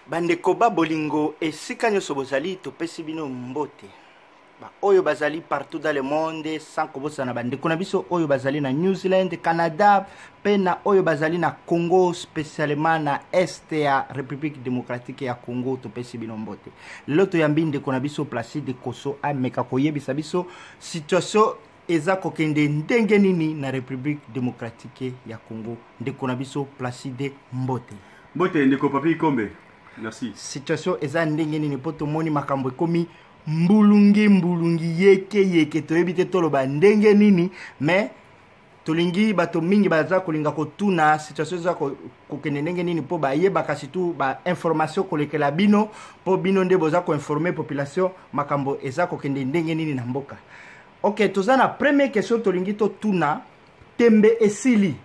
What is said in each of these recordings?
Bandeko ba bolingo esika nyoso bozali topesi bino mbote. Oyo bazali partout dans le monde sans kobosana bandeko na biso oyo bazali na New Zealand, Canada, pena oyo bazali na Congo, spécialement na Est ya République démocratique ya Congo topesi bino mbote. Loto ya mbindeko na biso Placide Koso ameka koyebisa biso situation eza kokende ndenge nini na République démocratique ya Congo. Ndeko na biso Placide mbote. Mbote ndeko papi kombe. Merci. Situation eza ndenge nini poto moni makambo ekomi mbulungi yeke toyebite toloba ndenge nini mais tolingi bato mingi baza kolinga kotuna situation eza kokende ndenge nini po bayebaka surtout ba information kolekela bino po bino nde boza ko informer population makambo eza kokende ndenge nini na mboka. OK, toza na première question tolingi to tuna tembe esili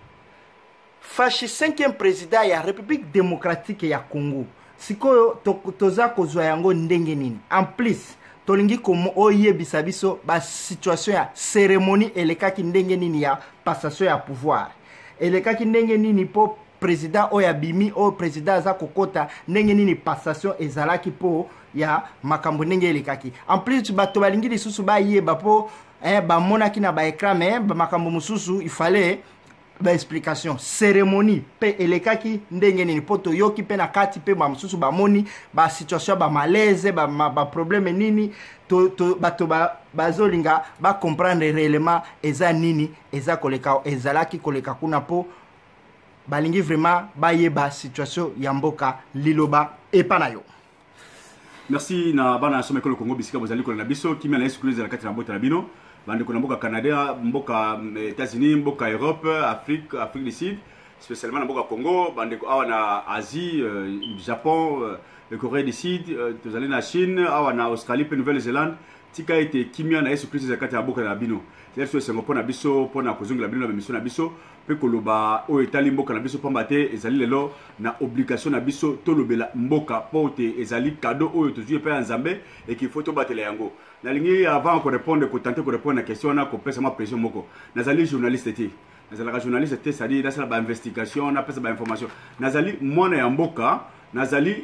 fashi 5e président ya République démocratique ya Congo. Sikoyo toza kozwa yango ndenge nini. En plus tolingi komo oyebisa biso ba situation ya cérémonie elekaki ndenge nini ya passation ya pouvoir. Elekaki ndenge nini po président oya bimi o président za kokota ndenge nini passation ezalaki po ya makambo ndenge elekaki. En plus bato balingi lisusu ba yeba po ba monaki na ba écran mais ba makambo mususu il fallait ba explication cérémonie pe elekaki ndenge nini poto yoki pe na kati pe ba mususu ba moni ba situation ba malaise ba problème nini bato bazolinga ba comprendre réellement eza nini eza koleka ezalaki koleka kuna po balingi vraiment ba yeba situation ya mboka liloba epana yo. Merci na bana somé ko le Congo bisika bozali ko na biso kimi na excluser la kati na bota na bino. Bandeko na mboka Canada, mboka États-Unis, mboka Europe, Afrique du Sud, spécialement na mboka Congo, bandeko awa na Asie, Japon, Corée du Sud, tozali na Chine, awa na Australie, pe Nouvelle-Zélande, tika ete kimia na Yesu Christ zakati ya mboka na bino. C'est ce sengo pona biso pona kozongela bino na mission na biso, pe koloba o etali mboka na biso pamba te ezali lelo na obligation na biso tolobela mboka pote ezali cadeau oyo tozui pe nzambe et qu'il faut to batela yango. Na lingi avant ko répondre ko tenter ko répondre na question na ko pesa ma pression moko. Nazali journaliste te. Nazali journaliste te, c'est-à-dire dans la investigation, na pesa ba information. Nazali mwana ya mboka, nazali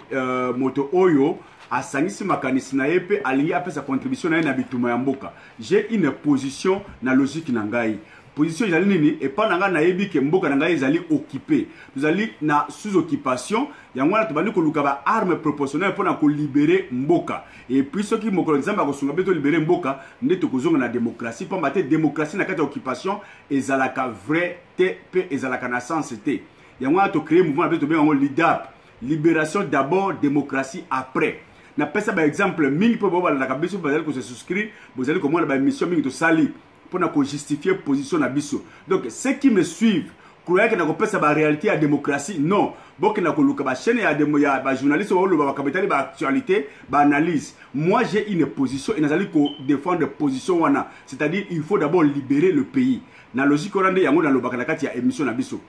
moto oyo asangisi makanisi na yepe alingi apesa contribution na na bituma ya mboka. J'ai une position na logique na ngai. Position ezali nini et pas nanga na yebi ke mboka na ngai ezali occupé. Nous allons na sous occupation yango na tobandi ko luka ba arme proportionnelle pour na ko libérer mboka. Et puis ceux qui mokolo nzamba ko sunga beto libérer mboka ndeto kozonga na démocratie pas maté démocratie na kati occupation ezalaka vrai te pe ezalaka na sens te. Yango na to créer mouvement beto bengo LIDAP, libération d'abord, démocratie après. Na pesa ba exemple mingi po boba na kabiso bazali ko se souscrire, bozali ko mona ba mission mingi to sali pour na ko justifier position na biso. Donc ceux qui me suivent croyez que na ko pesa ba réalité à démocratie, non. Boki na ko luka ba chaîne ya ba journaliste ba ba kapitali ba actualité, ba analyse. Moi j'ai une position et nazali ko défendre position wana, c'est-à-dire il faut d'abord libérer le pays. Na logique orande yango na lobaka na kati ya émission na biso.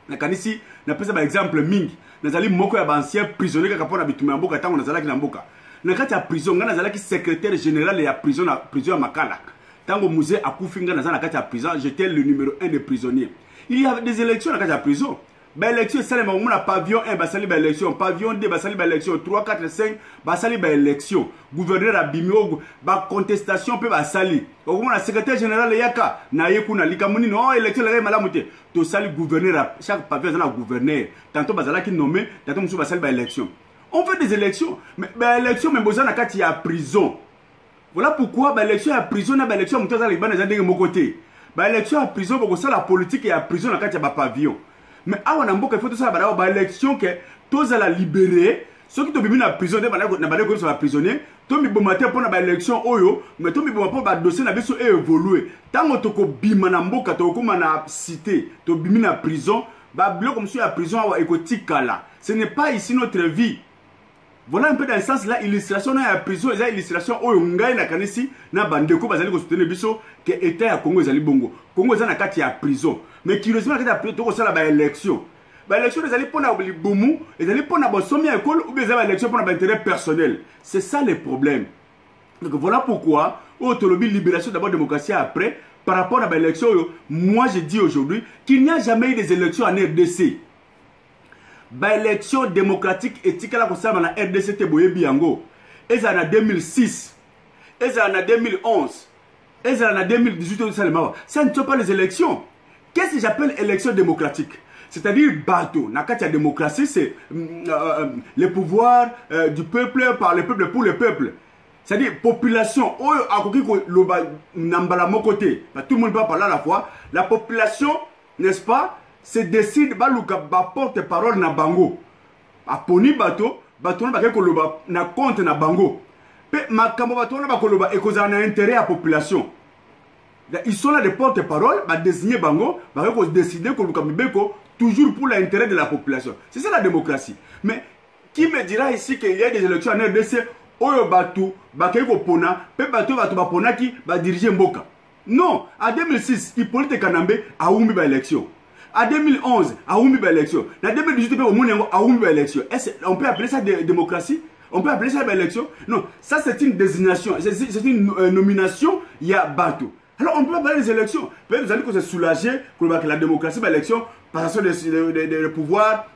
Na kanisi na pesa ba exemple mingi nazali moko ya ancien prisonnier kaka pona bituma mboka tango nazalaki na mboka na kati ya prison nga nazalaki secrétaire général ya prison ya Makala tango musée akufinga nazala na kati ya prison j'étais le numéro 1 des prisonniers. Il y avait des élections na kati ya prison ba élection sale ma mona pavillon 1 basali ba élection pavillon 2 basali ba élection 3 4 5 basali ba élection gouverneur abimio ba contestation pe basali okomona secrétaire général yaka na yekuna likamuni no élection la malamu te to sali gouverneur chaque pavillon na gouverneur tantôt bazala ki nommé tantôt musu basali ba élection. On fait des élections mais ba élection mais boza na kati ya prison. Voilà pourquoi ba élection ya prison na ba élection mutu za libana za ndenge moko te ba élection ya prison boko sala politique ya prison na kati ya ba pavillon. Mais awa na mboka il faut tout ça ba élection que tous la libérer ceux qui to bimi na prison na ba ko ba prisonnier to mi bomate pour na ba élection oyo mais to mi bomate pour ba dossier na biso évoluer tango to ko bima na mboka to ko na cité to bimi na prison ba bloc comme sur la prison awa ekotikala. Ce n'est pas ici notre vie. Voilà un peu dans le sens là illustration na la prison eza illustration oyo ngai na kanisi na bandeko bazali ko soutenir biso que état ya Congo ezali bongo. Congo eza na kati ya prison. Mais curieusement na kati ya prison to ko sala ba élection. Ba élection ezali pona libumu, ezali pona bosomi ya école ou bien ezali ba élection pona ba intérêt personnel. C'est ça le problème. Donc voilà pourquoi autonomie libération d'abord démocratie après par rapport à ba élection moi je dis aujourd'hui qu'il n'y a jamais eu des élections en RDC. ba élection démocratique etikala kosala na RDC te boyebi yango ezala na 2006 ezala na 2011 ezala na 2018 ça ne sont pas les élections. Qu'est-ce que j'appelle élection démocratique? C'est-à-dire bateau na kati ya démocratie, c'est le pouvoir du peuple par le peuple pour le peuple. C'est-à-dire population oyo akoki ko loba nambala mokote, tout le monde peut parler à la fois. La population, n'est-ce pas, se décide baluka ba porte parole na bango aponi bato bato na bakeko loba na compte na bango pe makambo bato na bakoloba ekozana na intérêt à population. Ils sont là de porte parole ba désigner bango bakeko décider ko luka mibeko toujours pour l'intérêt de la population. C'est ça la démocratie. Mais qui me dira ici qu'il y a des élections en RDC oyo bato bakeko pona pe bato bapona ki ba diriger mboka? Non, en 2006 Hippolyte Kanambe a oumi ba élection. En 2011, à oumi ba élection. En 2018, au monde a oumi ba élection. On peut appeler ça démocratie? On peut appeler ça ba élection? Non, ça c'est une désignation, c'est une nomination, il y a bateau. Alors on peut pas parler des élections. Peut-être vous allez que c'est soulagé que la démocratie, ba élection, passation de pouvoir,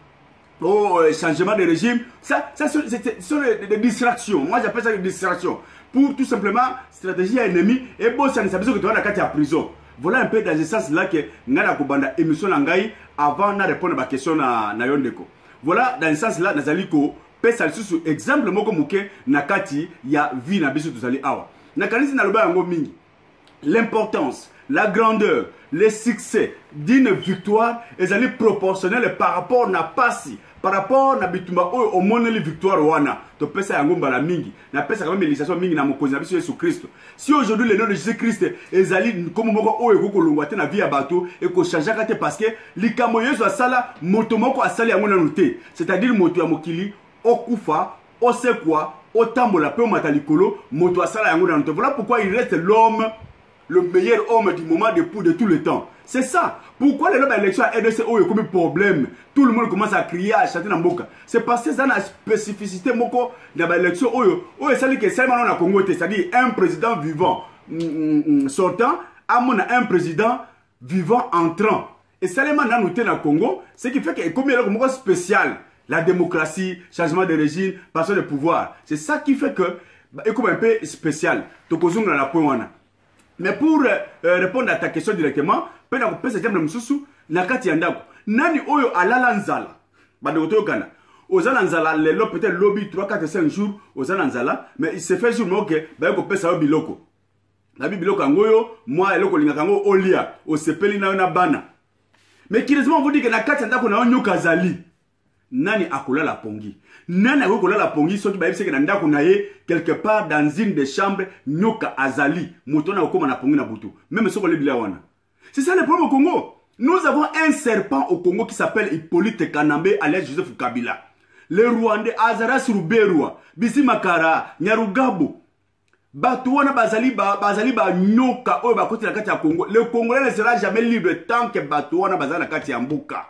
au changement de régime. Ça ce sont des distractions. Moi j'appelle ça des distractions. Pour tout simplement stratégie à ennemi et bon ça ne s'appelle que tu vas dans la prison. Voilà un peu dans ce sens là que ngana kobanda émission nangai avant na répondre à ma question na yondeko. Voilà dans ce sens là nazali ko pesa lisusu exemple moko muke na kati ya vie na biso tozali awa. Na kanisi na loba yango mingi. L'importance, la grandeur, le succès d'une victoire ezali proportionnel par rapport na pasi, par rapport na bitumba au monde les victoires wana. To pesa yango mbala mingi. Na pesa quand même l'élisation mingi na mokozi na biso Yesu Christ. Si aujourd'hui le nom de Jésus Christ ezali comme moko oyo ko kolongwa te na vie ya bato et ko changer kate parce que likamo Yesu asala moto moko asali yango na nute. C'est-à-dire moto ya mokili okufa, osekwa, otambola pe matalikolo, moto asala yango na nute. Voilà pourquoi il reste l'homme, le meilleur homme du moment de tout le temps. C'est ça. Pourquoi les élections à RDC ont comme problème? Tout le monde commence à crier, à chanter dans Mboka. C'est parce que ça a une spécificité moko dans l'élection. C'est que c'est maintenant Congo, c'est-à-dire un président vivant sortant, un président vivant entrant. Et ça les maintenant noté dans le Congo, ce qui fait que comme il y a un spécial, la démocratie, changement de régime, passation de pouvoir. C'est ça qui fait que est comme un peu spécial. Tokozung dans la point. Mais pour répondre à ta question directement, pena ko pesa jamna msusu na kati ya ndako. Nani oyo alala nzala? Bado tokana. Ozala nzala lelo peut-être lobby 3 4 5 jours ozala nzala, mais il se fait jour moke ba ko pesa yo biloko. Na biloko ngoyo moi eloko lingaka ngo olia, osepeli na bana. Mais curieusement on vous dit que na kati ya ndako na nyoka zali. Nani akola la pongi? Nani akola la pongi soki ba yebise ke na ndako na ye quelque part dans une des chambres nyoka azali mutona okoma na pongi na butu. Même soko le bila wana. C'est ça le problème au Congo. Nous avons un serpent au Congo qui s'appelle Hippolyte Kanambe alias Joseph Kabila. Le Rwandais Azaras Ruberwa, Bisi Makara, Nyarugabo. Batouana bazali nyoka oyo bakoti na kati ya Congo. Le Congolais ne sera jamais libre tant que Batouana bazali na kati ya mboka.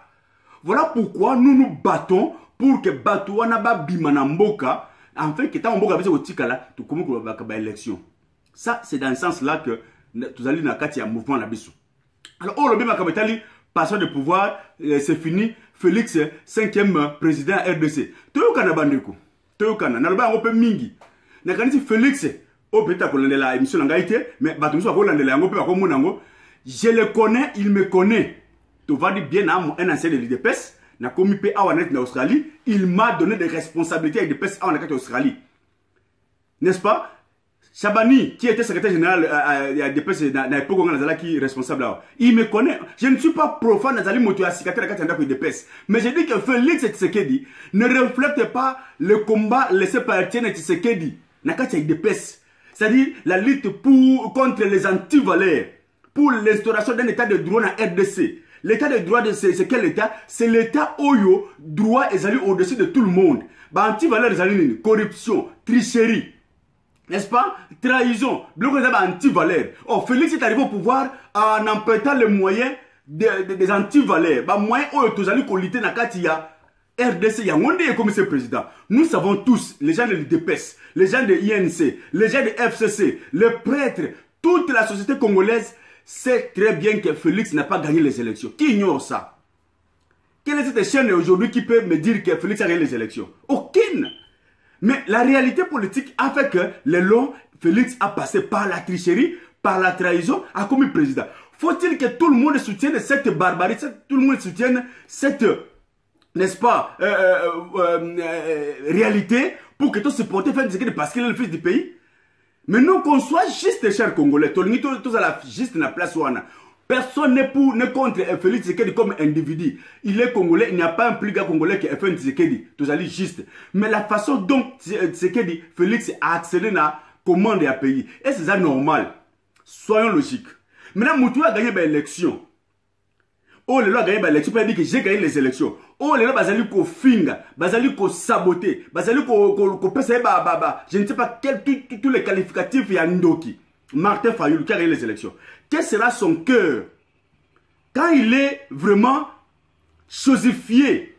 Voilà pourquoi nous nous battons pour que Batouana ba bima na mboka, enfin que tant mboka bise otikala, tu komo ko ba élection. Ça c'est dans ce sens là que tu allez na kati ya mouvement na biso. Alors, oh, le bien Makabetali, passation de pouvoir, c'est fini. Félix, 5e président RDC. Toyokana bandeko. Toyokana. Naloba un peu mingi. Nakanisi Félix, oh, peut-être qu'on a la émission n'angaïté, mais batumso a volé la peu à monango. Je le connais, il me connaît. Tu vas dire bien un ancien de l'IDPS, n'a commis P. Awanet en Australie. Il m'a donné des responsabilités avec des PES en Australie. N'est-ce pas? Chabani, qui était secrétaire général à l'IDPS dans l'époque où on qui est responsable là, il me connaît. Je ne suis pas profane dans l'imoto à cicatrice à la l'IDPS. Mais je dis que Félix Tshisekedi ne reflète pas le combat laissé par Etienne Tshisekedi. Nakati l'IDPS. C'est-à-dire la lutte contre les antivaleurs, pour l'instauration d'un état de droit dans RDC. L'état de droit, c'est quel état? C'est l'état Oyo, droit et au-dessus de tout le monde. Bah, antivaleurs, corruption, tricherie. N'est-ce pas? Trahison. Bloc des anti-valeurs. Or, Félix est arrivé au pouvoir en empruntant les moyens des anti-valeurs. Bah, moyens où tous allez coliter na katia RDC. Il y a un des commissaires président. Nous savons tous, les gens de l'IDPS, les gens de INC, les gens de FCC, les prêtres, toute la société congolaise sait très bien que Félix n'a pas gagné les élections. Qui ignore ça? Quelle est cette chaîne aujourd'hui qui peut me dire que Félix a gagné les élections? Aucune. Mais la réalité politique a fait que le long, Félix a passé par la tricherie, par la trahison, a commis président. Faut-il que tout le monde soutienne cette barbarie, tout le monde soutienne cette, n'est-ce pas, réalité pour que tout se porte parce qu'il est le fils du pays? Mais non, qu'on soit juste, chers Congolais, tous juste la place où on a. Personne n'est contre Félix Tshisekedi comme individu. Il est Congolais, il n'y a pas un plus gars Congolais que Félix Tshisekedi. Tout ça, juste. Mais la façon dont Tshisekedi, Félix a accédé à la commande à pays, et c'est ça normal. Soyons logiques. Maintenant, Moutou a gagné l'élection. Oh, le a gagné l'élection, il peut dire que j'ai gagné les élections. Oh, le bazali ko finga, bazali ko saboter, bazali ko passer je ne sais pas tous les qualificatifs il y a Ndoki. Martin Fayoulou qui a gagné les élections. Quel sera son cœur quand il est vraiment chosifié?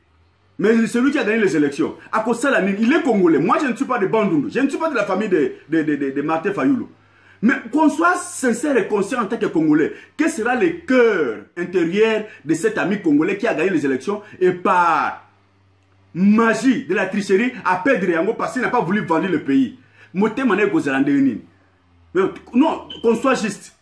Mais celui qui a gagné les élections, à cause de ça, il est congolais. Moi, je ne suis pas de Bandundu. Je ne suis pas de la famille de Martin Fayoulou. Mais qu'on soit sincère et conscient en tant que Congolais, quel sera le cœur intérieur de cet ami congolais qui a gagné les élections et par magie de la tricherie à perdre Yango parce qu'il n'a pas voulu vendre le pays. Non, qu'on soit juste.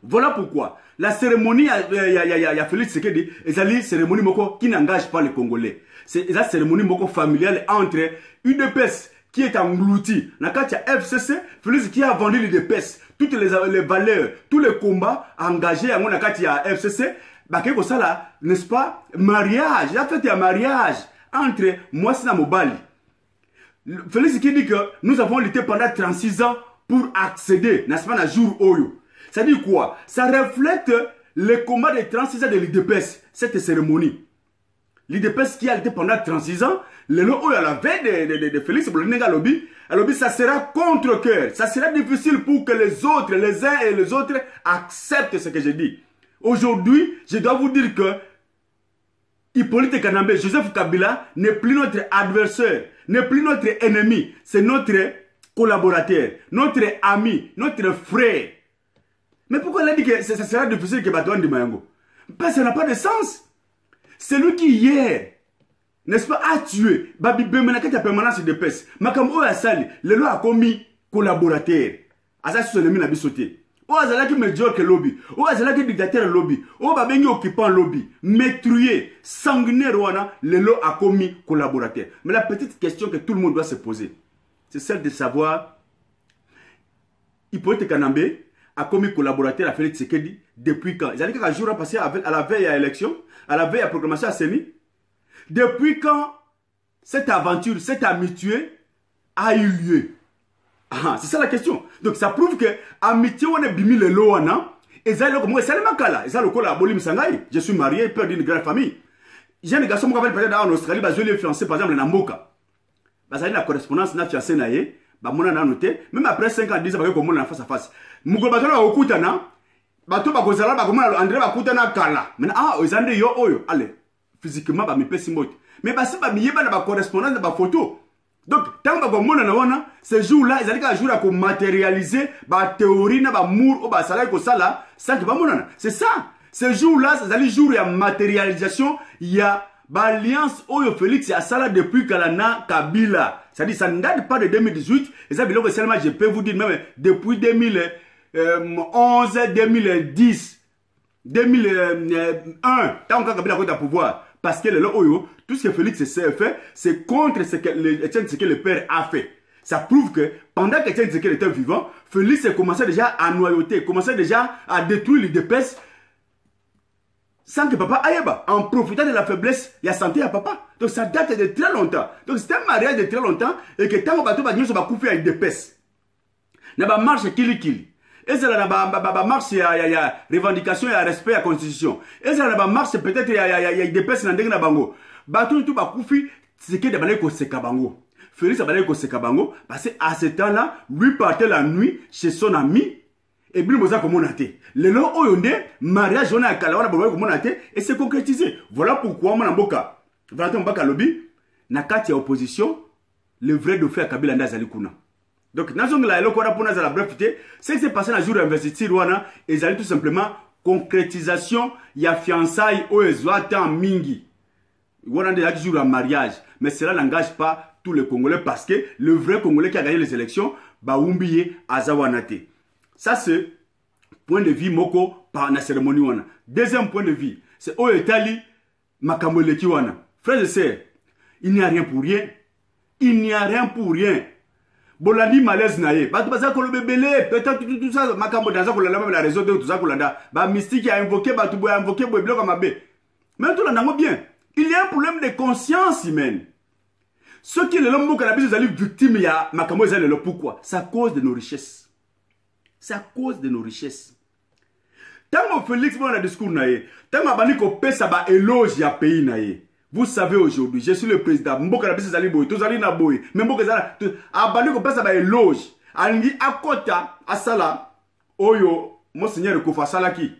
Voilà pourquoi la cérémonie, il y a Félix Tshisekedi, c'est une cérémonie qui n'engage pas les Congolais. C'est une cérémonie familiale entre UDPS qui est englouti. Dans le cas de FCC, Félix qui a vendu l'UDPS, toutes les valeurs, tous les combats engagés dans le cas de FCC, n'est-ce pas, mariage, il a fait un mariage entre moi et Mobali. Félix qui dit que nous avons lutté pendant 36 ans pour accéder, n'est-ce pas, à jour Oyo. Ça dit quoi? Ça reflète le combat de 36 ans de l'UDPS, cette cérémonie. L'UDPS qui a été pendant 36 ans, le lot à la veille de Félix Bolonenga Lobby, ça sera contre-cœur. Ça sera difficile pour que les autres, les uns et les autres, acceptent ce que je dis. Aujourd'hui, je dois vous dire que Hippolyte Kanambe, Joseph Kabila n'est plus notre adversaire, n'est plus notre ennemi, c'est notre collaborateur, notre ami, notre frère. Mais pourquoi il a dit que ça sera difficile que Batouane de Mayango? Parce que ça n'a pas de sens. C'est lui qui hier, n'est-ce pas, a tué Babi Bemenaka qui a permanence de peste. Makam Oya Sali, le loi a commis collaborateur. Asa sur le mina bisoté. O Azala qui médiocre lobby. O Azala qui dictateur lobby. O Babengi occupant lobby. Métrué, sanguinaire Rwanda, le loi a commis collaborateur. Mais la petite question que tout le monde doit se poser, c'est celle de savoir, Hippolyte Kanambe a commis collaborateur à Félix Tshisekedi depuis quand? C'est-à-dire qu'un jour a passé à la veille à l'élection, à la veille à proclamation à Séni. Depuis quand cette aventure, cette amitié a eu lieu? Ah, c'est ça la question. Donc ça prouve que amitié on est bimi le loana et ça le comment ça le makala et ça le cola abolim sangai. Je suis marié, père d'une grande famille. J'ai un garçon qui va peut-être en Australie, je l'ai fiancé par exemple en Mboka. Bah ça la correspondance na fiancé naé, bah mon a noté, même après 5 ans 10 ans comme on en face à face. Mugo batona okutana, bato ba kozala ba comme André ba kutana kala. Mais ah ozande yo oyo, allez. Physiquement ba mi pesi mot. Mais bah si ba mi yeba na ba correspondance ba photo. Donc, tant que ce jour-là, ils allaient jour à matérialiser la théorie, la mour, ou c'est ça. Ce jour-là, ils allaient jour à matérialisation, il y a l'alliance Oyo Félix et Asala depuis Kalana Kabila. C'est-à-dire, ça ne date pas de 2018. Et ça, seulement, je peux vous dire, même depuis 2011, 2010, 2001, tant que Kabila a eu le pouvoir. Parce que tout ce que Félix fait, c'est contre ce que le père a fait. Ça prouve que pendant que Etienne Tshisekedi était vivant, Félix commençait déjà à noyauter, commençait déjà à détruire les dépêches sans que papa aille bas, en profitant de la faiblesse, il y a santé à papa. Donc ça date de très longtemps. Donc c'est un mariage de très longtemps et que tant que bateau va couper avec des dépêches. Il y a une marche kili. Et c'est là marche, il y a revendication, il y a respect à la constitution. Et c'est là marche, peut-être il y a des personnes dans le bango. Bateau tout va couper, c'est que des ko sekabango. Félix a ko sekabango parce qu'à ce temps-là, lui partait la nuit chez son ami et puis il comme on a été. Le long oyonde, mariage on a kalawana comme on a été et c'est concrétisé. Voilà pourquoi mon amboka, Valentin Mbaka lobby, na kati ya opposition, le vrai dauphin à Kabila Ndazali kuna. Donc, dans la breveté, ce qui s'est passé dans le jour d'investiture, ils allaient tout simplement concrétisation, il y a fiançailles au Ezouatan Mingi. On a déjà jour un mariage, mais cela n'engage pas tous les Congolais parce que le vrai Congolais qui a gagné les élections, Baoumbiye Azawanate. Ça, c'est point de vue moko par la cérémonie. Deuxième point de vue, c'est au Italie, Makamoleki wana. Frères et sœurs, il n'y a rien pour rien. Il n'y a rien pour rien. Bolandi malaise naye. Baza kolobebele, peut-être tout ça, Makambo dans la raison de tout ça kolanda. Ba mystique a invoqué, Batoubo a invoqué, Boeblo comme abbé. Mais tout là, bien. Il y a un problème de conscience humaine. Ceux qui l'ont mot cannabis, ils sont victimes, il y a Makambo, ils ont pourquoi? C'est à cause de nos richesses. C'est à cause de nos richesses. Tant que Félix, on a un discours naye. Tant que on peut ça éloge à pays naye. Vous savez aujourd'hui, je suis le président. Mboka cannabis, ils ont tous allés na boy. Mais Mboka ça, abani ko peut ça éloge. Angi akota asala. Oyo, monseigneur Kofa Salaki.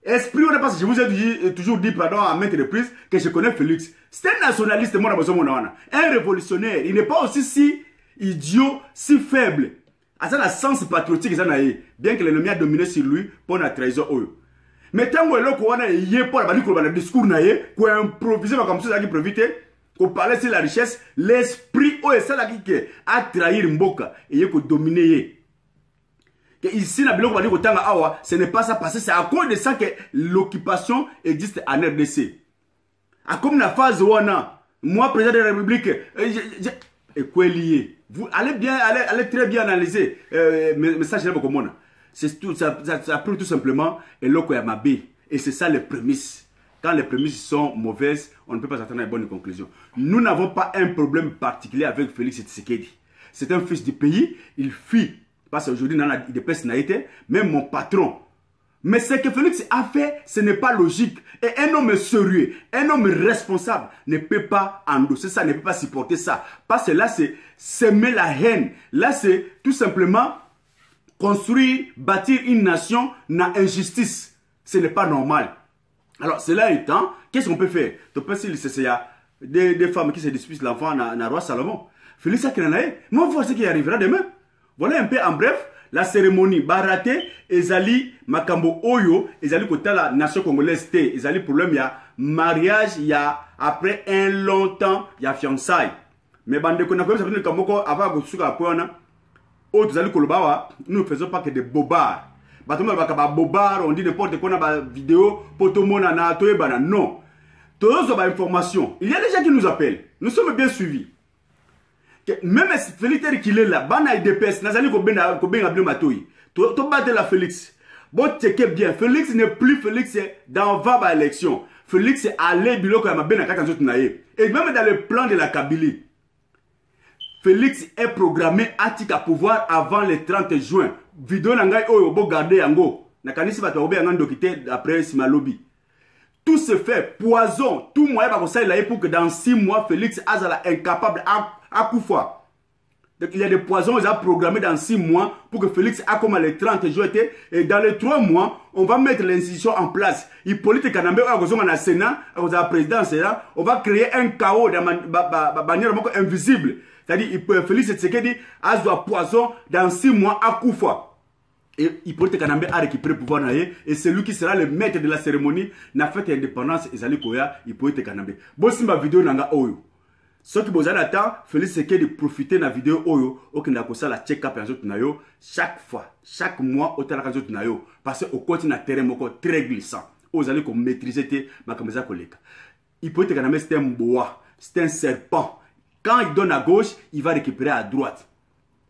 Esprit, on a pas, je vous ai toujours dit, pardon, à maintes reprises, que je connais Félix. C'est un nationaliste, moi, un révolutionnaire. Il n'est pas aussi si idiot, si faible. À ça, la sens patriotique, bien que l'ennemi a dominé sur lui pour la trahison. Mais tant qu'on a eu pour le discours, qu'on a improvisé comme ça, qui profite, qu'on parlait sur la richesse, l'esprit, qui a trahi Mboka et qu'on dominer. Ici, ce n'est pas ça parce que c'est à cause de ça que l'occupation existe en RDC. À comme la phase où on a, moi, président de la République, et quoi lié? Vous allez très bien analyser mes messages de Bokomona. C'est tout, ça prouve tout simplement et l'eau à ma baie. Et c'est ça les prémices. Quand les prémices sont mauvaises, on ne peut pas s'attendre à une bonne conclusion. Nous n'avons pas un problème particulier avec Félix Tshisekedi. C'est un fils du pays, il fuit. Parce qu'aujourd'hui, il a des personnes même mon patron. Mais ce que Félix a fait, ce n'est pas logique. Et un homme sérieux, un homme responsable ne peut pas endosser ça, ne peut pas supporter ça. Parce que là, c'est semer la haine. Là, c'est tout simplement construire, bâtir une nation dans l'injustice. Ce n'est pas normal. Alors, cela étant, qu'est-ce qu'on peut faire? Tu peux dire qu'il y a des femmes qui se disputent l'enfant dans roi Salomon. Félix a créé, mais on voit ce qui arrivera demain. Voilà un peu en bref, la cérémonie baraté, ezali makambo oyo, ezali kota la nation congolaise té, ezali problème, il y a mariage, il y a après un long temps, il y a fiançailles. Mais bande qu'on a comme ça, avant que tu nous ne faisons pas que des bobards. On dit n'importe quoi dans la vidéo, pour tout le monde non. Tous les informations. Il y a des gens qui nous appellent. Nous sommes bien suivis. Même si Félix qui est là, bana IDPS, nazali ko benga bino matoyi. To battre la Félix. Bon checker bien, Félix n'est plus Félix dans 20 élections. Félix est allé biloko ya mabena kaka nzoto na ye. Et même dans le plan de la Kabylie, Félix est programmé à tika pouvoir avant le 30 juin. Vidéo nangai oyo bo garder yango. Nakanisi bato obe yanga ndokité après Simalobi. Tout se fait poison, tout moyen ba ko ça pour que dans 6 mois Félix azala incapable à Koufa. Donc il y a des poisons qui sont programmés dans 6 mois pour que Félix a comme les 30 juin et dans les 3 mois, on va mettre l'institution en place. Hippolyte Kanambe, on va le Sénat, on va le président, on va créer un chaos de manière invisible. C'est-à-dire Félix Tshisekedi a un poison dans 6 mois à Koufa. Et Hippolyte Kanambe a récupéré le pouvoir et c'est lui qui sera le maître de la cérémonie. Na fête d'indépendance, Ezali Koya, Hippolyte Kanambe. Bon, si ma vidéo nanga oyo. Ce qui vous attend, Félix Tshisekedi de profiter de la vidéo oyo, okenda kosa la check-up en zot nayo chaque fois, chaque mois au tala zot nayo parce que au continent terrain moko très glissant. Vous allez maîtriser te makameza koleka. Hippolyte Kanambe c'est un boa, c'est un serpent. Quand il donne à gauche, il va récupérer à droite.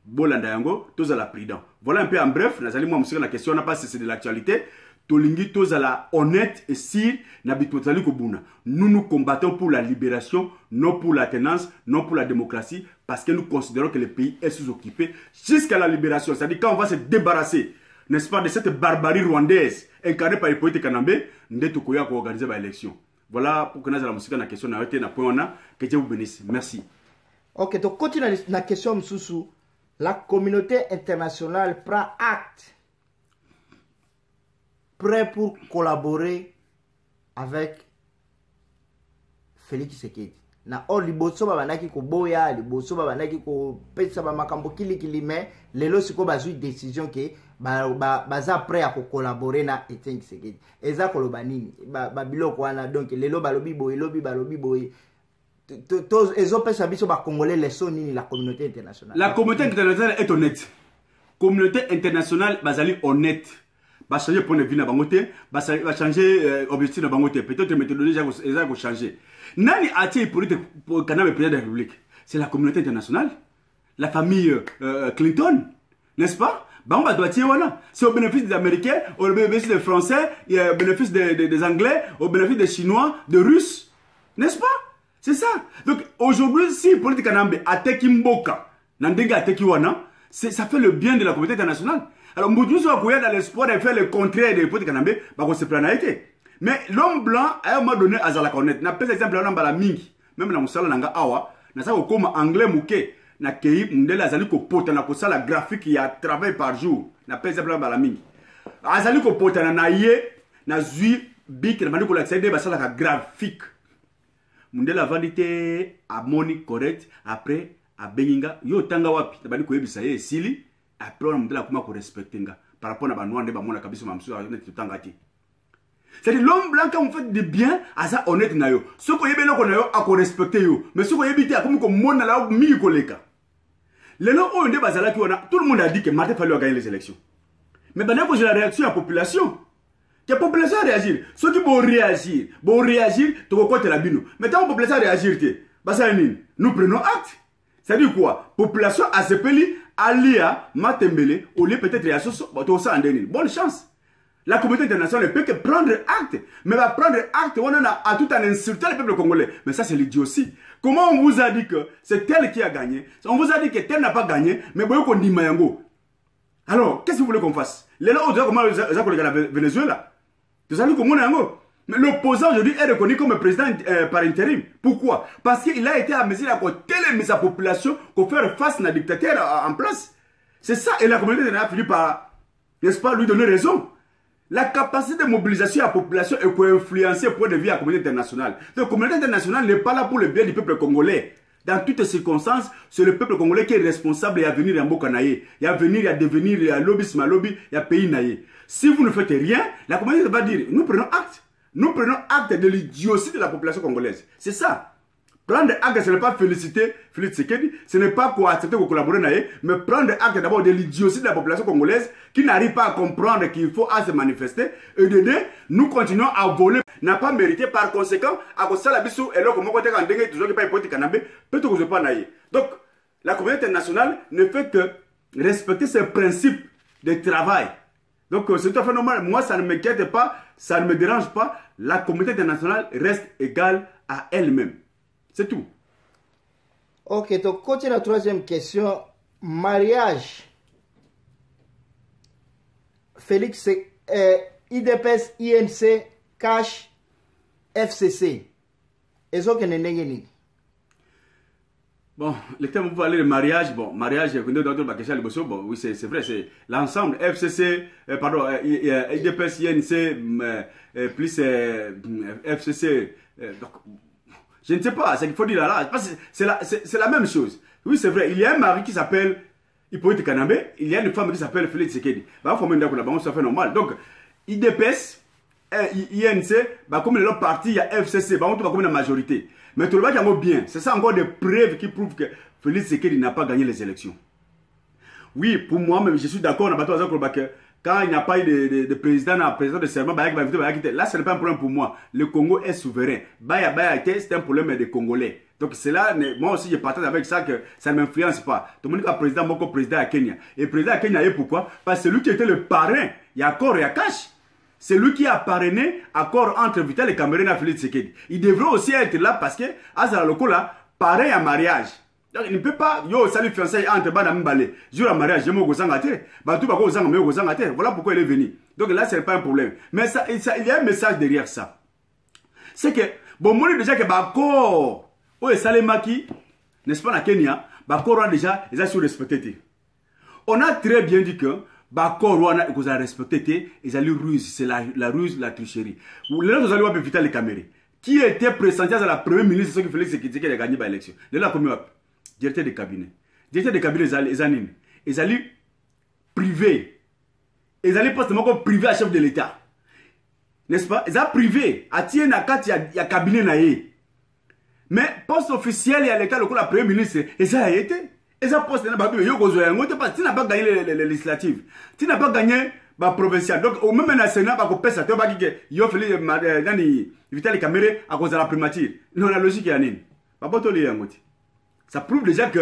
Bolanda yango, tous à la prudent. Voilà un peu en bref, nazali moi monsieur la question n'a pas c'est de l'actualité. Tolingi tozala honnête et si nabitotali kobuna. Nous nous combattons pour la libération, non pour la tenance, non pour la démocratie, parce que nous considérons que le pays est sous-occupé jusqu'à la libération. C'est-à-dire quand on va se débarrasser, n'est-ce pas, de cette barbarie rwandaise incarnée par Hippolyte Kanambe, nous devons organiser l'élection. Voilà pour que nous ayons la musique dans la question, que Dieu vous bénisse. Merci. Ok, donc continuons la question, Moussou. La communauté internationale prend acte prêt pour collaborer avec Félix Tshisekedi. na or liboso babandaki koboya liboso babandaki kopesa bamakambo kilikili mais lelo siko bazwi décision ke baza prêt à collaborer na Etienne Tshisekedi eza koloba nini babiloko wana donc lelo balobi boye lobi balobi boye ezopesa biso bakongolais leso nini la communauté internationale. La communauté internationale est honnête. Communauté internationale bazali honnête. Va changer point de vue na bangote, va changer objectif na bangote. Peut-être méthodologie eza ko changer. Nani atie pour le Canada président de la République? C'est la communauté internationale, la famille Clinton, n'est-ce pas? Bah, doit tirer voilà. C'est au bénéfice des Américains, au bénéfice des Français, au bénéfice des Anglais, au bénéfice des Chinois, des Russes, n'est-ce pas? C'est ça. Donc aujourd'hui, si politique Kanambe attaque Mboka, Nandega attaque Wana, ça fait le bien de la communauté internationale. Alors Moudou soit dans l'espoir de faire le contraire des politiques Kanambe, bah on se plaint à été. Mais l'homme blanc, à un moment donné, à la connaître. N'a pas exemple là dans la mingi, même dans mon salon nanga awa, n'a ça comme anglais mouké, n'a kei mundela azali ko pota na ko sala graphique il y a travail par jour. N'a pas exemple là dans la mingi. Azali ko pota na yé, na zui bik na mandi ko la tsede ba sala graphique. Mundela valité à moni correct après à Beninga yo tanga wapi tabani ko yebisa ye sili après on mundela kuma ko respecter nga par rapport à banwande ba mona kabiso mamsu na tutanga ti. C'est-à-dire l'homme blanc quand vous faites du bien à ça honnête na yo ce ko yebelo ko na yo a ko respecter yo mais ce ko yebiti a comme ko mona la mi ko leka lelo o nde bazala ki wana tout le monde a dit que Martin Fayulu a gagné les élections mais ben là j'ai la réaction de la population. La population réagir. Ceux qui vont réagir, tu vas côté la bino. Mais tant que la population réagir, nous prenons acte. C'est-à-dire quoi? Population a ce pays, Alia, Matembele, au lieu peut-être réagir, bonne chance. La communauté internationale ne peut que prendre acte. Mais va prendre acte, on a tout en insultant le peuple congolais. Mais ça, c'est l'idiotie. Comment on vous a dit que c'est tel qui a gagné? On vous a dit que tel n'a pas gagné, mais bon, on dit Mayango. Alors, qu'est-ce que vous voulez qu'on fasse? Les gens, comment ils ont Venezuela? Vous savez comment on est. Mais l'opposant aujourd'hui est reconnu comme président par intérim. Pourquoi? Parce qu'il a été à mesure à télémiser sa population pour faire face à un dictateur en place. C'est ça. Et la communauté internationale a fini par, n'est-ce pas, lui donner raison. La capacité de mobilisation de la population est pour influencer le point de vue de la communauté internationale. Donc, la communauté internationale n'est pas là pour le bien du peuple congolais. Dans toutes les circonstances, c'est le peuple congolais qui est responsable et à venir en Bokanaye. Il y a venir, il y a devenir, il y a lobbyisme, lobby, il y a pays naïe. Si vous ne faites rien, la communauté va dire, nous prenons acte. Nous prenons acte de l'idiotie de la population congolaise. C'est ça. Prendre acte, ce n'est pas féliciter Félix Tshisekedi, ce n'est pas quoi accepter de collaborer naïe, mais prendre acte d'abord de l'idiotie de la population congolaise qui n'arrive pas à comprendre qu'il faut se manifester et de dire, nous continuons à voler, n'a pas mérité par conséquent, à cause de la bisou, et là, comment on dit toujours qu'il n'y a pas de politique canabé, peut-être que je ne pas naïe. Donc, la communauté internationale ne fait que respecter ses principes de travail. Donc, c'est tout à fait normal. Moi, ça ne m'inquiète pas, ça ne me dérange pas. La communauté internationale reste égale à elle-même. C'est tout. Ok, donc, continue la troisième question. Mariage. Félix, IDPS, INC, Cash, FCC. Est-ce que vous Bon, le thème, vous parlez de mariage. Bon, mariage, bon, oui, c'est vrai, c'est l'ensemble. FCC, pardon, IDPS, INC, plus FCC. Donc, je ne sais pas, c'est qu'il faut dire là, c'est la même chose. Oui, c'est vrai, il y a un mari qui s'appelle Hippolyte Kanambe, il y a une femme qui s'appelle Félix Tshisekedi. Bah, on fait un ça fait normal. Donc, IDPS, INC, bah, comme l'autre parti, il y a FCC, bah, on trouve comme une majorité. Mais tout le monde est bien. C'est ça encore des preuves qui prouvent que Félix Tshisekedi n'a pas gagné les élections. Oui, pour moi, même je suis d'accord, quand il n'y a pas eu de président de serment, là, ce n'est pas un problème pour moi. Le Congo est souverain. C'est un problème des Congolais. Donc, c'est là, moi aussi, je partage avec ça que ça ne m'influence pas. Tout le monde est président, moi, président à Kenya. Et le président à Kenya, pourquoi? Parce que c'est lui qui était le parrain. Il y a Accord et Akash. C'est lui qui a parrainé accord entre Vital et Cameroun à Félix Tshisekedi. Il devrait aussi être là parce que, à Zaloko là, pareil à mariage. Donc, il ne peut pas, yo, salut fiancé entre Bana Mbale, jour à mariage, je m'en gozangate, Batou Bako Zang, me gozangate, voilà pourquoi il est venu. Donc là, ce n'est pas un problème. Mais ça, il y a un message derrière ça. C'est que, bon, moi, déjà que Bako, oh, et Salemaki, n'est-ce pas, na Kenya, Bako, déjà, ils ont surrespecté. On a très bien dit que, Bakor vous avez respecté, ils allaient ruse, c'est la ruse, la tricherie. Les gens vous allez voir Vital les caméras. qui était pressenti à la première ministre, ce qui Félix Tshisekedi a gagné l'élection. De là, comme directeur de cabinet. Directeur de cabinet, ils allaient privé. Ils allaient pas seulement comme privé à chef de l'État. N'est-ce pas? Ils allaient privé. À tirer nakat, il y a cabinet naïe. Mais poste officiel, il y a l'État, le coup, la première ministre, ils ont été. Ils ont posté dans le papier. Tu n'as pas gagné les législatives. Tu n'as pas gagné la provinciale. Donc, au même Sénat, tu n'as pas ça. Tu n'as pas dit que tu as fait Vital Kamere à cause de la primature. Non, la logique est à Nîmes. Ça prouve déjà que,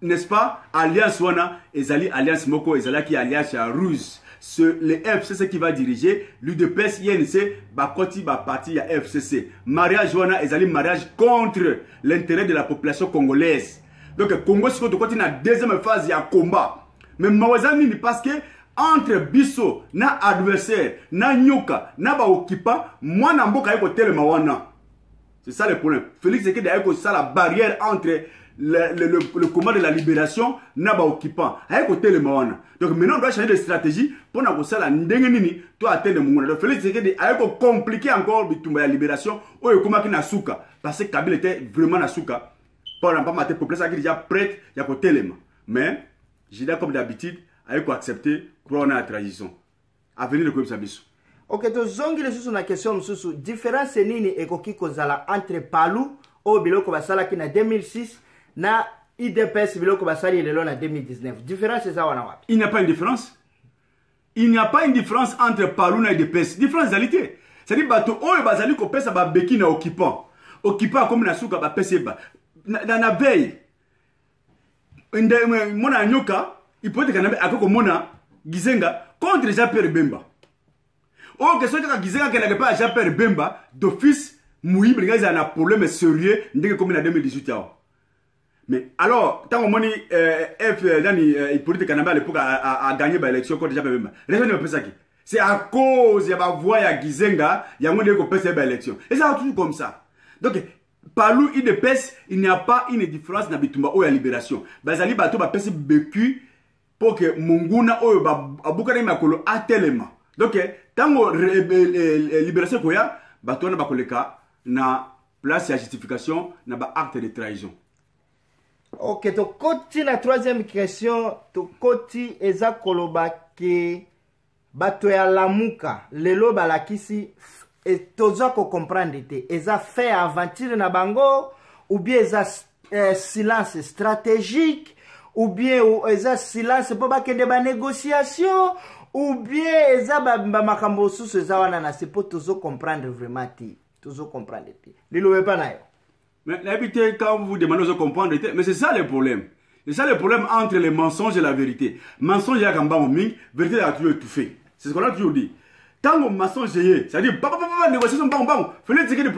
n'est-ce pas, Alliance Wana, Ezali Alliance Moko, Ezali qui Alliance Ruse. Le FCC qui va diriger, l'UDPS, INC, Bakoti, Parti, FCC. Mariage Wana, Ezali mariage contre l'intérêt de la population congolaise. Donc, le Congo, c'est quand il y a une deuxième phase, il y a combat. Mais Mawazani, parce que entre Bisso, na adversaire, na Nyoka, na Baokipa, moi, n'a pas tel Mawana. C'est ça le problème. Félix Tshisekedi a eu ça la barrière entre le combat de la libération, na Baokipa. A eu tel Mawana. Donc maintenant, on doit changer de stratégie pour nous ça la ndengenini, toi atteindre mon. Donc Félix Tshisekedi a eu compliqué encore la libération, ou le combat qui n'a souka. Parce que Kabila était vraiment na souka. Pour ne pas mater la population qui est déjà prête, il y a un élément. Mais, j'ai dit comme d'habitude, il faut accepter pour la transition. Avenir de Kouibsabiso. Ok, donc, zongi les sous na question, sous différence nini ekoki kozala entre Palou, au biloko basala ki na 2006, na IDPS biloko basali lelo na 2019. Différence c'est ça wana wapi? Il n'y a pas une différence. Il n'y a pas une différence entre Palou et IDPS. Différence d'alité. C'est-à-dire, bato, oyo bazali ko pesa ba beki na occupant. Occupant comme na souka ba pesa ba. Dans la veille, mon Nyoka, il peut être que Mona Gizenga contre Jean-Pierre Bemba. Oh, que ce que Gizenga qui n'a pas Jean-Pierre Bemba, d'office, Mouib, il y a un problème sérieux, comme en 2018. Mais alors, tant que Moni il peut être que à l'époque a gagné l'élection contre Jean-Pierre Bemba. Raison de ça c'est à cause de la voix à Gizenga, il y a un monde qui peut faire l'élection. Et ça va toujours comme ça. Donc, Palou IDPS, il n'y a pas une différence dans Bitumba ou la libération. Bazali bato ba pesi bécu pour que Munguna ou Abukane Makolo a tellement. Donc, tant que libération koya, bato na bakoleka na place de justification na ba acte de trahison. Ok, to koti la troisième question, to koti eza koloba ke bato ya lamuka lelo balakisi et toza ko comprendre te eza fait aventure na bango ou bien eza silence stratégique ou bien eza silence pour bakende ba négociation ou bien eza ba makambo sous eza wana na c'est pour tozo comprendre vraiment te tozo comprendre te lilo pas na yo. Mais l'habitude quand vous demandez de comprendre mais c'est ça le problème. C'est ça le problème entre les mensonges et la vérité. Mensonge ya kamba ming, vérité a toujours étouffé. C'est ce qu'on a toujours dit. Tant que mensonge c'est-à-dire négociation Félix Tshisekedi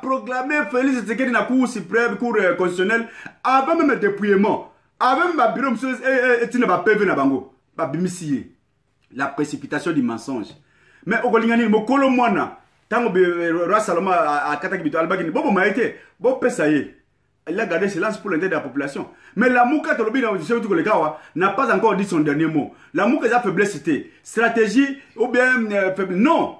proclamer Félix Tshisekedi na cour suprême, cour constitutionnelle avant même le dépouillement, avant même le bureau monsieur et tu ne vas pas na bango, ba bimisier la précipitation du mensonge. Mais au kolingani mokolo mwana tant que roi Salomon a kataki bito albagini bobo maite bo pesaye. Il a gardé silence pour l'intérêt de la population. Mais la Mouka n'a pas encore dit son dernier mot. La Mouka est faiblesse, stratégie ou bien faible. Non.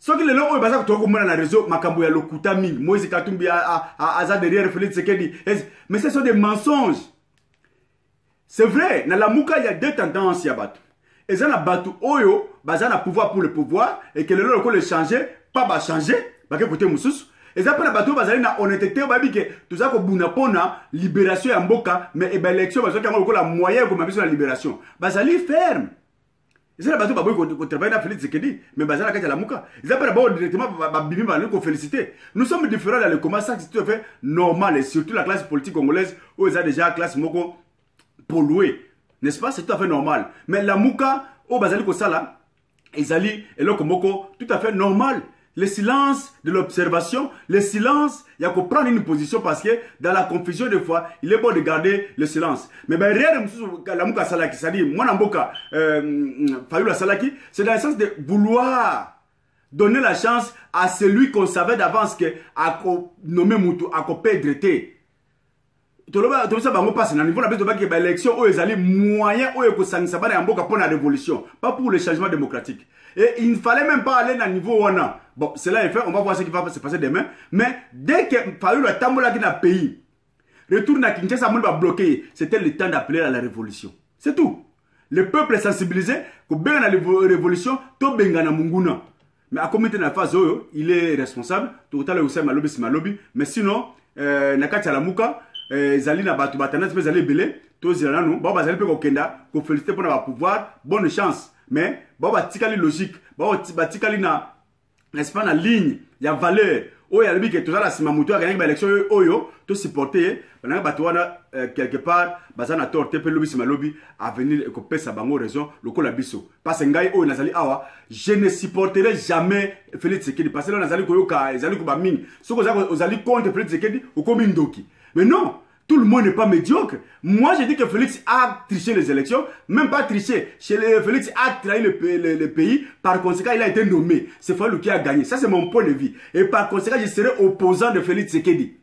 Ce qui est là, on va dire que le réseau, Makamboya Lokuta Ming, Moïse Katumbi, Azad derrière Félix Tshisekedi. Mais ce sont des mensonges. C'est vrai, dans la Mouka, il y a deux tendances. Et ça, Batu Oyo, Bazana pouvoir pour le pouvoir, et que le local est changé, pas changer, parce que côté Moussous. Et ça, pour la bateau, bazali na honnêteté, on va dire que tout ça, qu'on a pona libération en boka, mais élection, parce qu'il y a la moyen qu'on a besoin de la libération. Bazali ferme. Et ça, la bateau, qu'on travaille dans Félix Tshisekedi, mais bazali la la mouka. Et ça, d'abord, directement, bimi, qu'on féliciter. Nous sommes différents dans le combat, ça, c'est tout à fait normal, et surtout la classe politique congolaise, où ils ont déjà la classe moko polluée. N'est-ce pas? C'est tout à fait normal. Mais la mouka, au bazali ko sala, ils allaient, et là, moko, tout à fait normal. Le silence de l'observation, le silence, il y a qu'à prendre une position parce que dans la confusion des fois, il est bon de garder le silence. Mais ben rien de la mouka salaki, c'est-à-dire moi namboka Fayulu Salaki, c'est dans le sens de vouloir donner la chance à celui qu'on savait d'avance que à nommer Moutou, à perdre. toloba to ça bango passe na niveau na besoin ba élection o ezali moyen o ekosangisa bana mboka pour la révolution, pas pour le changement démocratique. Et il ne fallait même pas aller dans le niveau wana. Bon, cela est fait, on va voir ce qui va se passer demain, mais dès que Fayulu a tambola qui na pays retourne à Kinshasa, on va bloquer, c'était le temps d'appeler à la révolution. C'est tout. Le peuple est sensibilisé que ben la révolution to bengana munguna. Mais à comité na phase il est responsable, tout à l'heure malobi si malobi, mais sinon nakati la muka zali na batu batana pe zali belé, to zila nous, ba zali pe ko kenda, ko féliciter pour na pouvoir, bonne chance. Mais ba tikali logique, ba tikali na n'est-ce pas na ligne, il y a valeur. Oh, il y a le but que tout ça, la simamuto a gagné l'élection, oyo, tout supporter, pendant que quelque part, bazana torte, pe lobby simalobi, à venir et couper sa bango raison, le col abisso. Parce que ngai, oh, nazali awa, je ne supporterai jamais Félix Tshisekedi. Parce que là, nazali koyoka, nazali kubaming. Ce que vous allez contre Félix Tshisekedi, ou comme Ndoki. Mais non! Tout le monde n'est pas médiocre. Moi, j'ai dit que Félix a triché les élections. Même pas triché. Félix a trahi le pays. Par conséquent, il a été nommé. C'est Fayulu qui a gagné. Ça, c'est mon point de vue. Et par conséquent, je serai opposant de Félix Tshisekedi.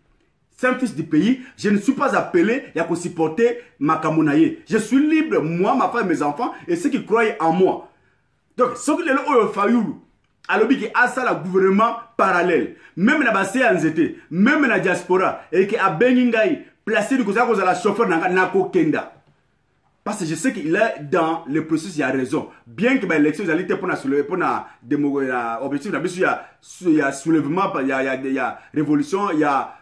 C'est un fils du pays. Je ne suis pas appelé à supporter Makamunaye. Je suis libre, moi, ma femme, mes enfants, et ceux qui croient en moi. Donc, ce qui est là, Fayulu, alors qui a ça le gouvernement parallèle. Même dans la CNZT, même dans la diaspora, et qui a Beningaï, placé du côté de la chauffeur Nako Kenda. Parce que je sais qu'il est dans le processus, il y a raison. Bien que l'élection, il y a objectif, il y a soulèvement, il y a révolution, il y a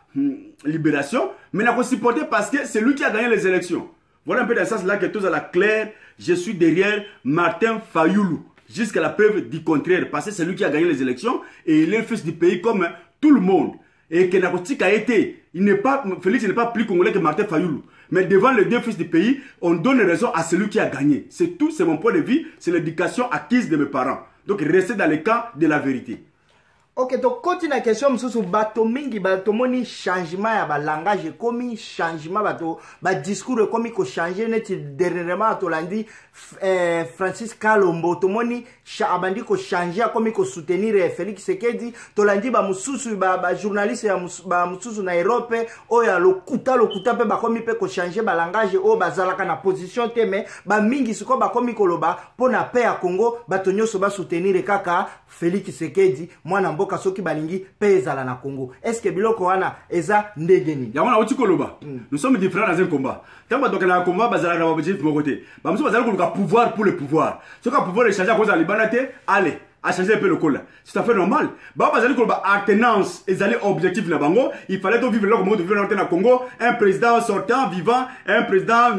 libération. Mais il a supporté parce que c'est lui qui a gagné les élections. Voilà un peu dans ce sens-là que tout à la claire, je suis derrière Martin Fayulu. Jusqu'à la preuve du contraire. Parce que c'est lui qui a gagné les élections et il est le fils du pays comme tout le monde. Et que Nakotik a été, Félix n'est pas plus congolais que Martin Fayulu. Mais devant les deux fils du pays, on donne raison à celui qui a gagné. C'est tout, c'est mon point de vue, c'est l'éducation acquise de mes parents. Donc restez dans le camp de la vérité. Ok, donc continue la question, monsieur, bato mingi, bato moni changement ya ba langage, komi changement bato, ba discours komi ko changer neti dernièrement to landi Francis Kalombo, to moni abandi ko changer komi ko soutenir Félix Tshisekedi, to landi ba mususu ba journaliste ya ba mususu na Europe, o ya lokuta pe ba komi pe ko changer ba langage o bazalaka na position te mais ba mingi siko ba komi ko loba pona paix ya Congo, bato nyoso ba soutenir kaka Félix Tshisekedi, mwana mboka soki balingi pezala na Congo. Est-ce que biloko wana eza ndegeni? Ya wana uti koloba. Nous sommes différents dans un combat. Tant que dans un combat bazala na objectif mon côté. Ba muso bazala ko pouvoir pour le pouvoir. Ce que pouvoir est changer à cause de libanate, allez, à changer un peu le col. C'est tout à fait normal. Ba bazala ko ba alternance et aller objectif na bango, il fallait donc vivre là comme de vivre dans Congo, un président sortant vivant, un président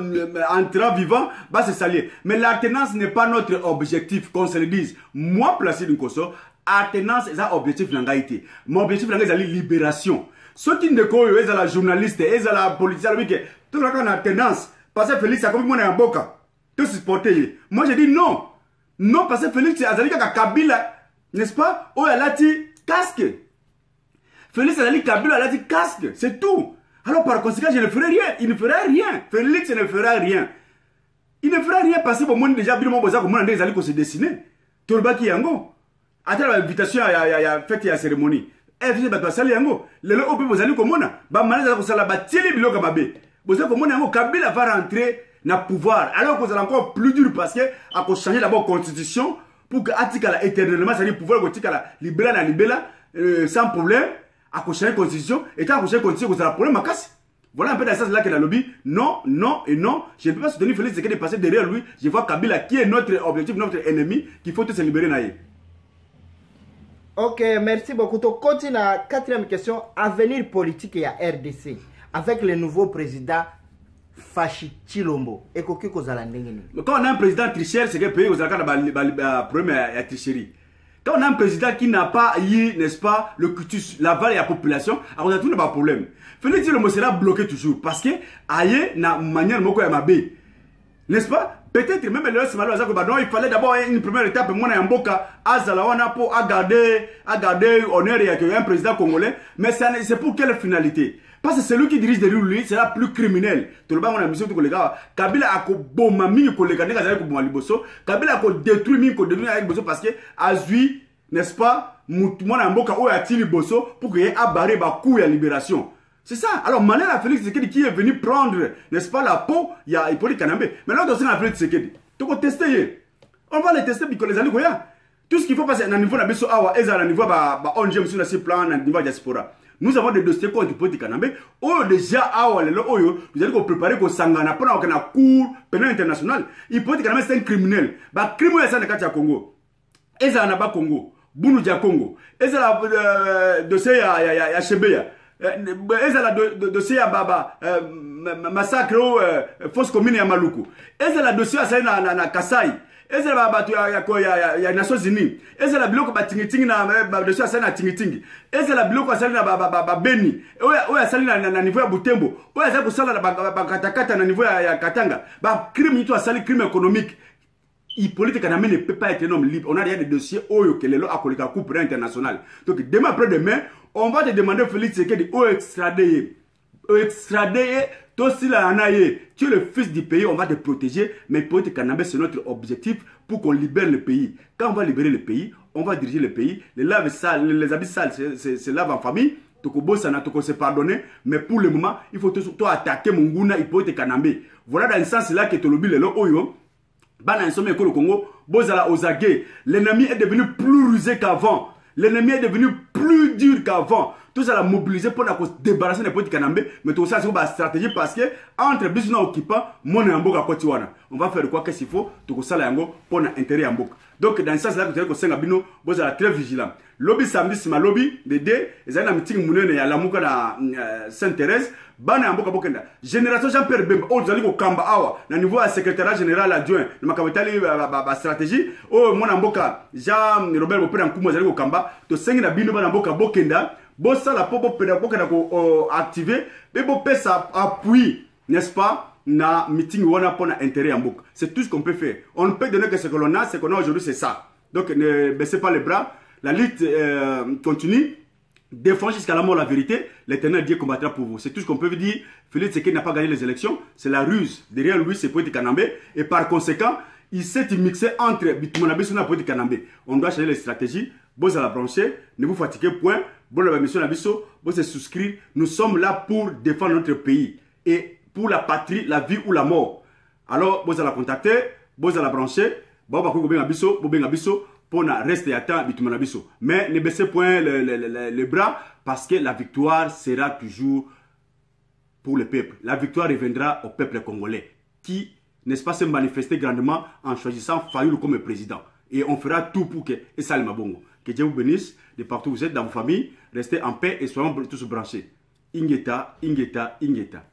entrant vivant, bah c'est salier. Mais l'alternance n'est pas notre objectif qu'on se le dise. Moi placé d'une Koso, alternance est un objectif d'angaïté. Mon objectif c'est la libération. Ceux qui ne connaissent pas la journaliste, et la politique, tout le monde en alternance. Parce que Félix a comme moi en boca. Tout supporter. Moi je dis non. Non parce que Félix a dit Kabila, n'est-ce pas? Oh elle a dit casque. Félix a dit Kabila, elle a dit casque. C'est tout. Alors par conséquent je ne ferai rien. Il ne fera rien. Félix ne fera rien. Il ne fera rien parce que pour moi déjà bien mon besoin comme on des allés se dessiner. Tout le bas qui yango. Attends l'invitation à fête et à cérémonie. FG ba sali yango. Lelo ope bozali komona. Ba maleza ko sala ba tieli biloka mabe. Bozali komona yango Kabila va rentrer na pouvoir. Alors que c'est encore plus dur parce que a ko changer d'abord constitution pour que atikala éternellement c'est-à-dire pouvoir ko tikala libéral na libéral sans problème. A ko changer constitution et quand ko changer constitution ko sala problème makasi. Voilà un peu dans ça là que la lobby. Non, non et non. Je ne peux pas soutenir Félix Tshisekedi passer derrière lui. Je vois Kabila qui est notre objectif, notre ennemi, qu'il faut tous se libérer naïe. Ok, merci beaucoup. On continue la quatrième question. Avenir politique et à RDC. Avec le nouveau président Fachi Chilombo. Et quand on a un président tricheur, c'est que le pays vous a problème à tricherie. Quand on a un président qui n'a pas eu, n'est-ce pas, le cutus, la vague et la population, alors on a tout le problème. Félix Chilombo sera bloqué toujours. Parce que, aïe, na manière moko ya mabe. N'est-ce pas? Peut-être même le il fallait d'abord une première étape, moi Mboka, Azalawana pour garder honneur et un président congolais, mais c'est pour quelle finalité? Parce que celui qui dirige de lui sera plus criminel. Tout le monde a mission de collègues. Kabila a bomba mi collègues n'ezali ko bomba liboso. Kabila a détruit mi ko détruire avec boso parce que azui, n'est-ce pas? Moi Mboka o atili boso pour que a barré ba coup ya libération. C'est ça. Alors, malheur à Félix Tshisekedi qui est venu prendre, n'est-ce pas, la peau, il y a Hippolyte Kanambe. Maintenant, on a Félix Tshisekedi. Donc, on tester. On va les tester, puis les amis, tout ce qu'il faut passer à un niveau de Besso Awa, et à un niveau de ONG, sur le plan, à un niveau de diaspora. Nous avons des dossiers contre Hippolyte Kanambe. Oh, déjà, Awa, vous allez vous préparer pour Sangana, pour un cours pénal international. Hippolyte Kanambe, c'est un criminel. Bah, criminel, c'est un cas de Congo. Et ça, n'a pas Congo. Bounoudia Congo. Et ça, le dossier à Chebeya. Et ça, le dossier à Baba. Massacre fausse commune à Maluku. Et ça, le dossier à Kassai. Et ça, il y a Nations Unies. Et ça, la bloc à Tingiting, le dossier à Tingiting. Et ça, la bloc à Beni. Et ça, sali na niveau à Butembo. Et ça, ça, la Katakata na niveau à Katanga. Crime, il sali crime économique. Hippolyte Kanambe ne peut pas être un homme libre. On a déjà des dossiers Oyo que les lois à Kolika Coupe international. Donc demain après-demain, on va te demander Félix Tshisekedi de extrader. Extrader, toi si la anaye, tu es le fils du pays, on va te protéger. Mais Hippolyte Kanambe, c'est notre objectif pour qu'on libère le pays. Quand on va libérer le pays, on va diriger le pays. Les laves sales, les habits sales, c'est lave en famille. Toko sana, toko se pardonner. Mais pour le moment, il faut toi attaquer Munguna Hippolyte Kanambe. Voilà dans le sens là que tu lobby le lo Oyo. Au Congo, l'ennemi est devenu plus rusé qu'avant. L'ennemi est devenu plus dur qu'avant. Tout ça l'a mobilisé pour se débarrasser de Hippolyte Kanambe. Mais tout ça, c'est une stratégie parce que entre business occupant, mon amboka kotiwana. On va faire quoi qu'est-ce qu'il faut, tout ça là pour l'intérêt en boka. Donc dans ce sens là, vous savez que vous êtes très vigilant. Lobby samedi, c'est ma lobby de deux. Ils ont un meeting mounene à la mouka na Sainte-Thérèse. Bana amboka bokenda. Génération Jean-Pierre Bemba. Oh, vous allez au Kamba Awa. Na niveau à secrétaire général adjoint. Le makabetali stratégie. Oh, mon amboka. Jean-Robert Bopé en Koumou, vous allez au Kamba. To sengi na bino bana amboka bokenda. Bon ça la popo pédagogue ko activer. Mais bon pèse appui, n'est-ce pas? Na meeting wana pour intérêt en book. C'est tout ce qu'on peut faire. On ne peut donner que ce que l'on a. Ce qu'on a aujourd'hui, c'est ça. Donc ne baissez pas les bras. La lutte continue. Défendre jusqu'à la mort la vérité. L'Éternel Dieu combattra pour vous. C'est tout ce qu'on peut vous dire. Félix Tshisekedi n'a pas gagné les élections. C'est la ruse. Derrière lui, c'est Hippolyte Kanambe. Et par conséquent, il s'est mixé entre Bitmonabiso et Hippolyte Kanambe. On doit changer les stratégies. Vous à la brancher. Ne vous fatiguez point. Bon, la mission Nabiso. Vous se souscrire. Nous sommes là pour défendre notre pays. Et pour la patrie, la vie ou la mort. Alors, vous allez la contacter. Vous allez la brancher. Bon, pour rester à temps, mais ne baissez point les bras parce que la victoire sera toujours pour le peuple. La victoire reviendra au peuple congolais qui, n'est-ce pas, se manifester grandement en choisissant Fayoulou comme président. Et on fera tout pour que et Salim Bongo. Que Dieu vous bénisse de partout où vous êtes dans vos familles. Restez en paix et soyons tous branchés. Ingeta, Ingeta, Ingeta.